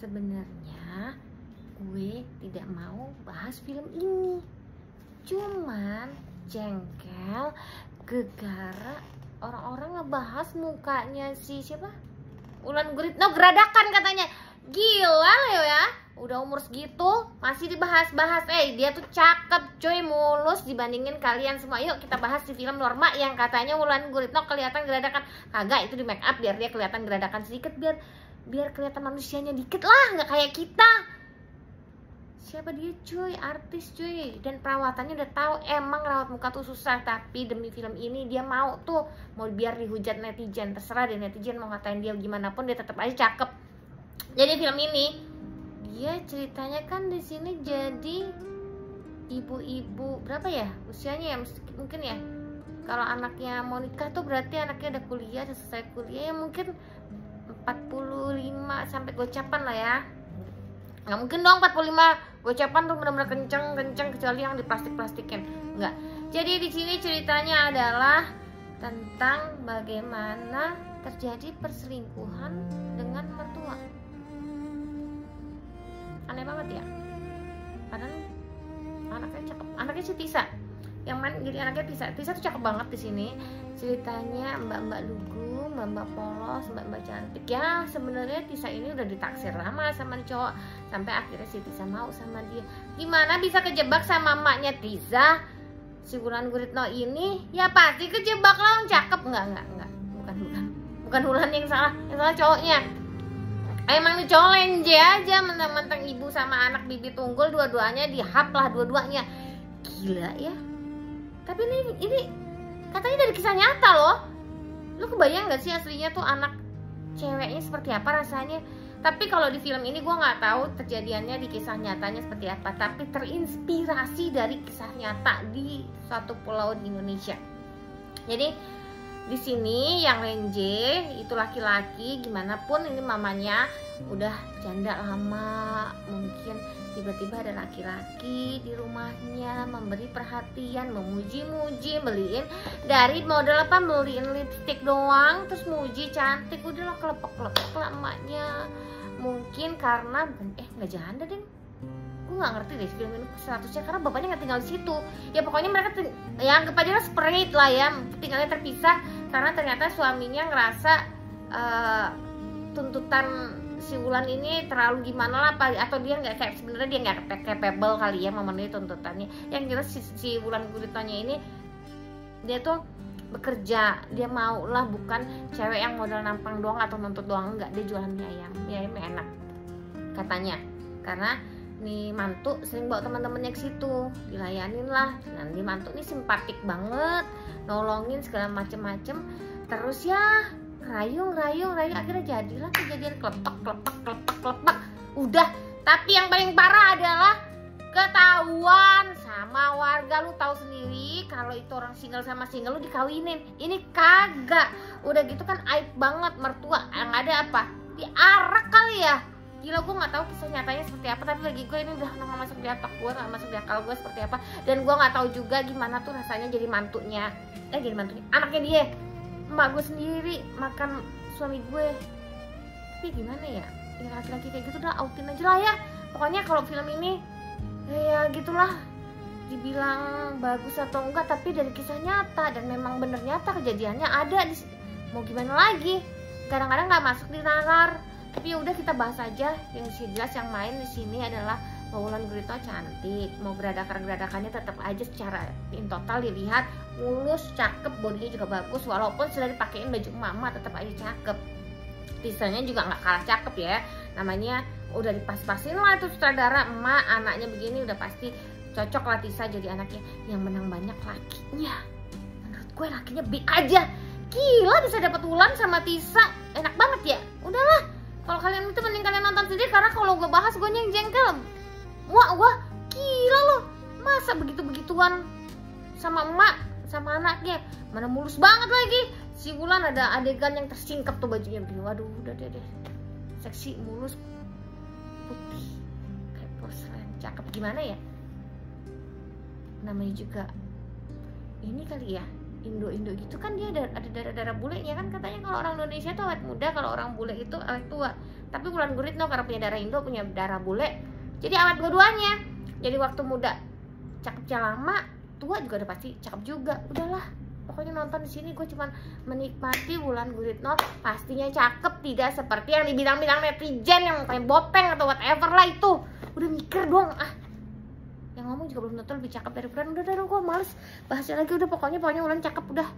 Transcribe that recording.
Sebenarnya gue tidak mau bahas film ini, cuman jengkel gegara orang-orang ngebahas mukanya si siapa, Wulan Guritno geradakan katanya. Gila lo ya, udah umur segitu masih dibahas-bahas. Dia tuh cakep coy, mulus dibandingin kalian semua. Yuk kita bahas di film Norma yang katanya Wulan Guritno kelihatan geradakan. Kagak, itu di make up biar dia kelihatan geradakan sedikit, biar kelihatan manusianya dikit lah, nggak kayak kita. Siapa dia cuy, artis cuy, dan perawatannya udah tahu emang rawat muka tuh susah, tapi demi film ini dia mau tuh, mau biar dihujat netizen, terserah deh netizen mau ngatain dia gimana pun dia tetap aja cakep. Jadi film ini dia ceritanya kan di sini jadi ibu-ibu berapa ya usianya ya, mungkin ya kalau anaknya mau nikah tuh berarti anaknya udah kuliah, udah selesai kuliah ya, mungkin 45 sampai gocapan lah ya. Nggak mungkin dong 45 gocapan tuh benar-benar kenceng kecuali yang diplastik-plastikin. Enggak. Jadi di sini ceritanya adalah tentang bagaimana terjadi perselingkuhan dengan mertua. Aneh banget ya. Padahal anaknya cakep. Anaknya si Tisa. Yang main jadi anaknya Tisa. Tisa tuh cakep banget di sini. Ceritanya mbak-mbak lugu, mbak-mbak polos, mbak-mbak cantik. Ya sebenarnya Tisa ini udah ditaksir lama sama cowok, sampai akhirnya si Tisa mau sama dia. Gimana bisa kejebak sama emaknya Tisa? Si Wulan Guritno ini ya pasti kejebak lah, cakep. Enggak. Bukan Wulan yang salah cowoknya. Emang nih cowok lenje aja, mentang-mentang ibu sama anak bibi tunggul dua-duanya dihap lah dua-duanya. Gila ya. Tapi ini katanya dari kisah nyata loh. Lu kebayang gak sih aslinya tuh anak ceweknya seperti apa rasanya? Tapi kalau di film ini gue nggak tahu kejadiannya di kisah nyatanya seperti apa. Tapi terinspirasi dari kisah nyata di suatu pulau di Indonesia. Jadi di sini yang lenje itu laki-laki, gimana pun ini mamanya udah janda lama, mungkin tiba-tiba ada laki-laki di rumahnya memberi perhatian, memuji-muji, beliin dari model apa, beliin lipstick doang, terus muji cantik, udahlah kelepek-kelepek lah emaknya. Mungkin karena nggak janda deh, gue nggak ngerti deh film ini statusnya, karena bapaknya nggak tinggal di situ. Ya pokoknya mereka ya anggap aja lah separate lah ya, tinggalnya terpisah karena ternyata suaminya ngerasa tuntutan si Wulan ini terlalu gimana lah, atau dia nggak kayak, sebenarnya dia nggak capable kali ya memenuhi tuntutannya. Yang jelas si Wulan Guritnonya ini dia tuh bekerja, dia mau lah, bukan cewek yang modal nampang doang atau nuntut doang, enggak. Dia jualan mie ayam enak katanya, karena nih mantu sering bawa teman-temannya ke situ, dilayanin lah. Nanti mantu nih simpatik banget, nolongin segala macem-macem, terus ya rayung akhirnya jadilah kejadian kelepak. Udah, tapi yang paling parah adalah ketahuan sama warga. Lu tahu sendiri kalau itu orang single sama single lu dikawinin, ini kagak. Udah gitu kan aib banget, mertua yang ada apa, diarak kali ya. Gila, gue nggak tahu kisah nyatanya seperti apa, tapi bagi gue ini udah nggak masuk di otak gue, nggak masuk di akal gue seperti apa. Dan gue nggak tahu juga gimana tuh rasanya jadi mantunya, anaknya dia, emak gue sendiri makan suami gue. Tapi gimana ya, laki-laki kayak gitu udah outin aja lah ya. Pokoknya kalau film ini ya gitulah, dibilang bagus atau enggak, tapi dari kisah nyata dan memang bener nyata kejadiannya ada di, mau gimana lagi, kadang-kadang nggak masuk di nalar. Tapi udah kita bahas aja. Yang jelas yang main di sini adalah Wulan Guritno cantik, mau geradakannya tetap aja secara in total dilihat mulus, cakep, bodinya juga bagus, walaupun sudah dipakein baju mama tetap aja cakep. Tisanya juga nggak kalah cakep ya, namanya udah dipas-pasin lah tuh sutradara, emak anaknya begini udah pasti cocok lah Tisa jadi anaknya. Yang menang banyak lakinya, menurut gue lakinya B aja. Gila, bisa dapat Wulan sama Tisa, enak banget ya. Udahlah, kalau kalian itu mending kalian nonton sendiri, karena kalau gue bahas gue yang jengkel. Wah, gila loh, masa begitu-begituan sama emak sama anaknya, mana mulus banget lagi. Si Wulan ada adegan yang tersingkap tuh bajunya begini, waduh udah deh, seksi, mulus, putih kayak porselen, cakep gimana ya. Namanya juga ini kali ya, Indo gitu kan, dia ada darah-darah bulenya kan katanya. Kalau orang Indonesia tuh awet muda, kalau orang bule itu awet tua. Tapi Wulan Guritno karena punya darah Indo, punya darah bule, jadi awet dua-duanya. Jadi waktu muda cakepnya lama, tua juga udah pasti cakep juga. Udahlah, pokoknya nonton di sini gue cuman menikmati Wulan Guritno, pastinya cakep, tidak seperti yang dibilang-bilang netizen yang kayak bopeng atau whatever lah itu. Udah mikir doang, yang ngomong juga belum tentu lebih cakep dari Wulan. Udah gue males bahasnya lagi, udah pokoknya Wulan cakep udah.